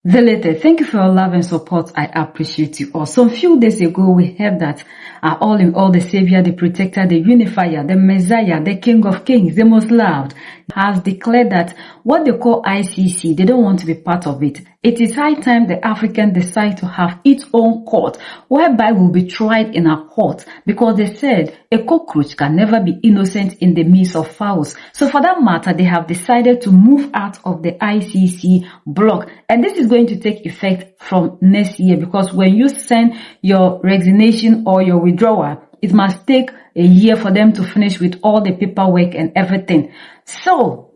Zelete, thank you for your love and support. I appreciate you all. Some few days ago, we heard that all in all, the Savior, the Protector, the Unifier, the Messiah, the King of Kings, the most loved, has declared that what they call ICC, they don't want to be part of it. It is high time the African decide to have its own court, whereby we'll be tried in a court, because they said a cockroach can never be innocent in the midst of fowls. So for that matter, they have decided to move out of the ICC block. And this is going to take effect from next year, because when you send your resignation or your withdrawal, it must take a year for them to finish with all the paperwork and everything. So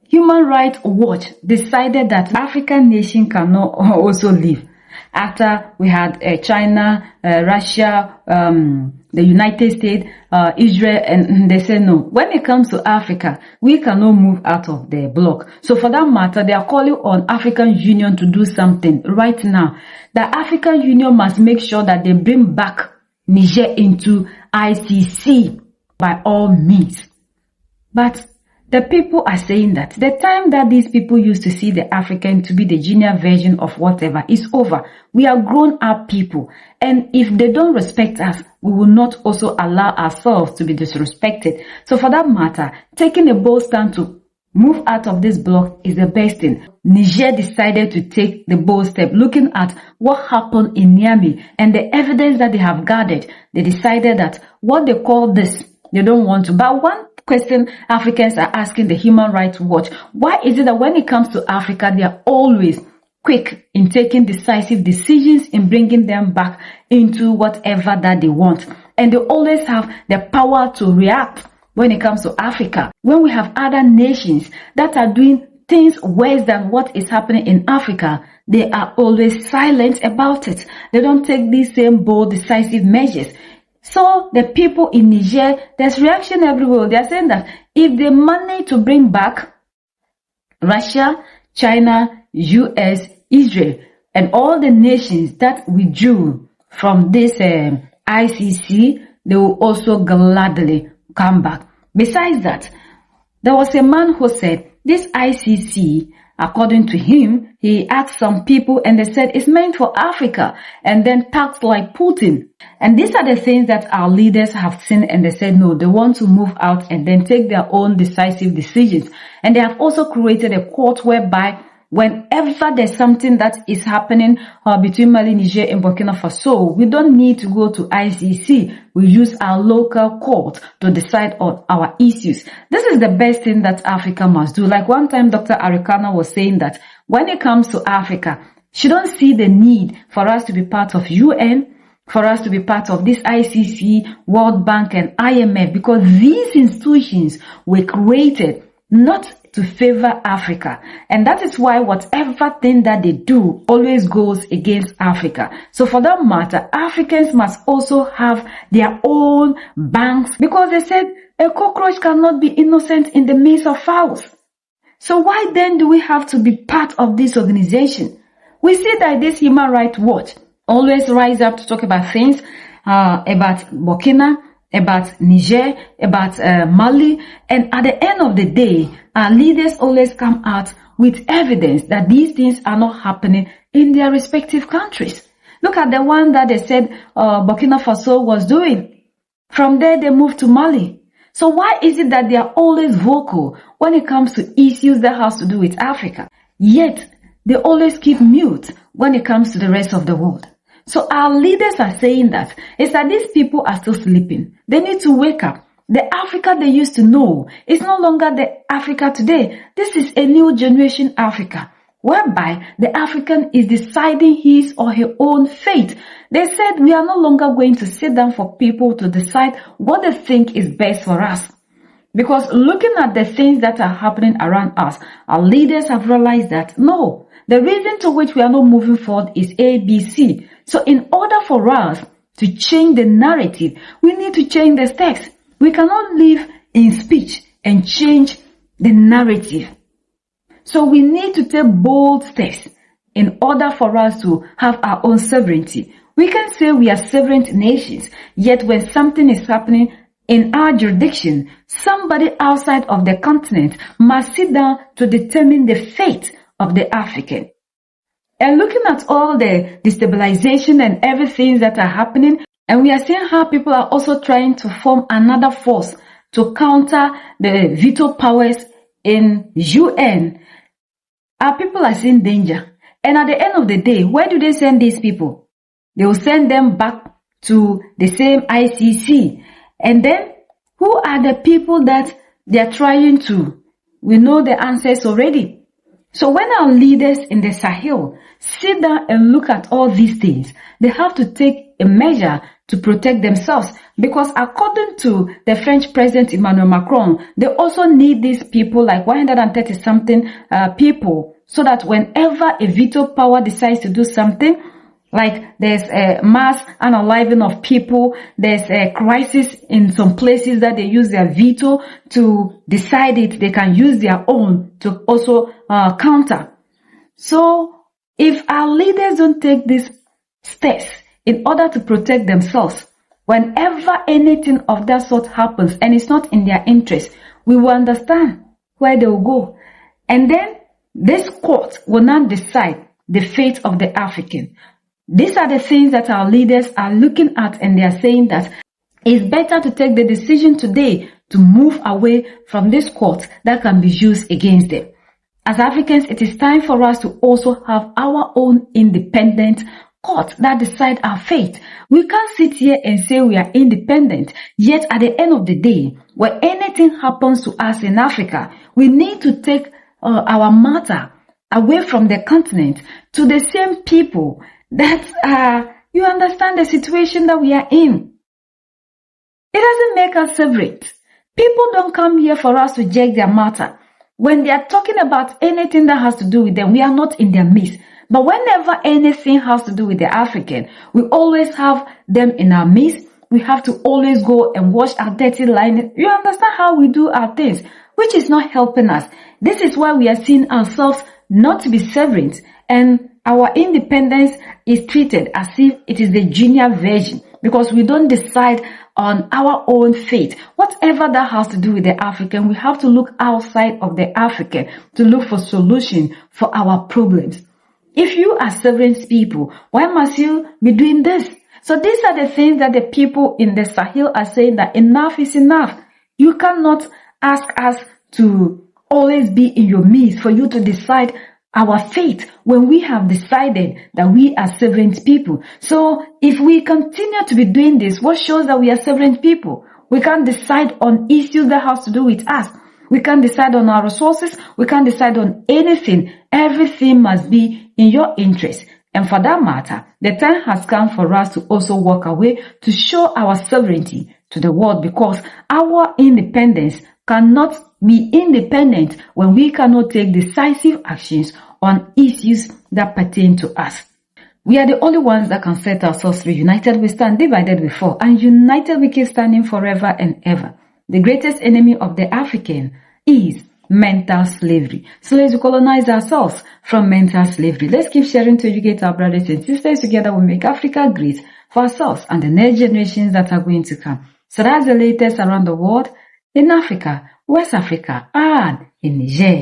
Human Rights Watch decided that African nation cannot also leave. After we had China, Russia, the United States, Israel, and they said no. When it comes to Africa, we cannot move out of the bloc. So for that matter, they are calling on African Union to do something right now. The African Union must make sure that they bring back Niger into ICC by all means. But the people are saying that the time that these people used to see the African to be the junior version of whatever is over. We are grown up people. And if they don't respect us, we will not also allow ourselves to be disrespected. So for that matter, taking a bold stand to move out of this block is the best thing. Niger decided to take the bold step, looking at what happened in Niamey and the evidence that they have gathered. They decided that what they call this, they don't want to. But one question Africans are asking the Human Rights Watch, why is it that when it comes to Africa, they are always quick in taking decisive decisions in bringing them back into whatever that they want? And they always have the power to react when it comes to Africa. When we have other nations that are doing things worse than what is happening in Africa, they are always silent about it. They don't take these same bold, decisive measures. So the people in Niger, there's reaction everywhere. They are saying that if they manage to bring back Russia, China, US, Israel, and all the nations that withdrew from this ICC, they will also gladly come back. Besides that, there was a man who said this ICC, according to him, he asked some people and they said it's meant for Africa, and then talks like Putin. And these are the things that our leaders have seen, and they said no, they want to move out and then take their own decisive decisions. And they have also created a court whereby whenever there's something that is happening between Mali, Niger, and Burkina Faso, we don't need to go to ICC. We use our local court to decide on our issues. This is the best thing that Africa must do. Like one time, Dr. Arikana was saying that when it comes to Africa, she don't see the need for us to be part of UN, for us to be part of this ICC, World Bank, and IMF, because these institutions were created not to favor Africa. And that is why whatever thing that they do always goes against Africa. So for that matter, Africans must also have their own banks, because they said a cockroach cannot be innocent in the midst of fowls. So why then do we have to be part of this organization? We see that this Human Rights Watch always rise up to talk about things about Burkina, about Niger, about Mali, and at the end of the day, our leaders always come out with evidence that these things are not happening in their respective countries. Look at the one that they said Burkina Faso was doing. From there, they moved to Mali. So why is it that they are always vocal when it comes to issues that has to do with Africa? Yet, they always keep mute when it comes to the rest of the world. So our leaders are saying that it's that these people are still sleeping. They need to wake up. The Africa they used to know is no longer the Africa today. This is a new generation Africa, whereby the African is deciding his or her own fate. They said we are no longer going to sit down for people to decide what they think is best for us. Because looking at the things that are happening around us, our leaders have realized that no, the reason to which we are not moving forward is ABC. So in order for us to change the narrative, we need to change the text. We cannot live in speech and change the narrative. So we need to take bold steps in order for us to have our own sovereignty. We can say we are sovereign nations, yet when something is happening in our jurisdiction, somebody outside of the continent must sit down to determine the fate of the African. And looking at all the destabilization and everything that are happening, and we are seeing how people are also trying to form another force to counter the veto powers in UN. Our people are seeing danger. And at the end of the day, where do they send these people? They will send them back to the same ICC. And then, who are the people that they are trying to? We know the answers already. So when our leaders in the Sahel sit down and look at all these things, they have to take a measure to protect themselves, because according to the French President Emmanuel Macron, they also need these people, like 130 something people, so that whenever a veto power decides to do something, like there's a mass unaliving of people, there's a crisis in some places that they use their veto to decide it, they can use their own to also counter. So if our leaders don't take these steps in order to protect themselves, whenever anything of that sort happens and it's not in their interest, we will understand where they will go. And then this court will not decide the fate of the African. These are the things that our leaders are looking at, and they are saying that it's better to take the decision today to move away from this court that can be used against them. As Africans, it is time for us to also have our own independent court that decide our fate. We can't sit here and say we are independent, yet at the end of the day, when anything happens to us in Africa, we need to take our matter away from the continent to the same people that you understand the situation that we are in. It doesn't make us separate. People don't come here for us to judge their matter. When they are talking about anything that has to do with them, we are not in their midst. But whenever anything has to do with the African, we always have them in our midst. We have to always go and wash our dirty linen. You understand how we do our things, which is not helping us. This is why we are seeing ourselves not to be severant, and our independence is treated as if it is the junior version, because we don't decide on our own fate. Whatever that has to do with the African, we have to look outside of the African to look for solution for our problems. If you are severance people, why must you be doing this? So these are the things that the people in the Sahel are saying, that enough is enough. You cannot ask us to always be in your midst for you to decide our fate when we have decided that we are servant people. So if we continue to be doing this, what shows that we are servant people? We can't decide on issues that has to do with us. We can't decide on our resources. We can't decide on anything. Everything must be in your interest. And for that matter, the time has come for us to also walk away to show our sovereignty to the world, because our independence cannot be independent when we cannot take decisive actions on issues that pertain to us. We are the only ones that can set ourselves free. United we stand, divided we fall, and united we keep standing forever and ever. The greatest enemy of the African is mental slavery. So let's colonize ourselves from mental slavery. Let's keep sharing to educate our brothers and sisters. Together we make Africa great for ourselves and the next generations that are going to come. So that's the latest around the world in Africa, West Africa, and in Niger.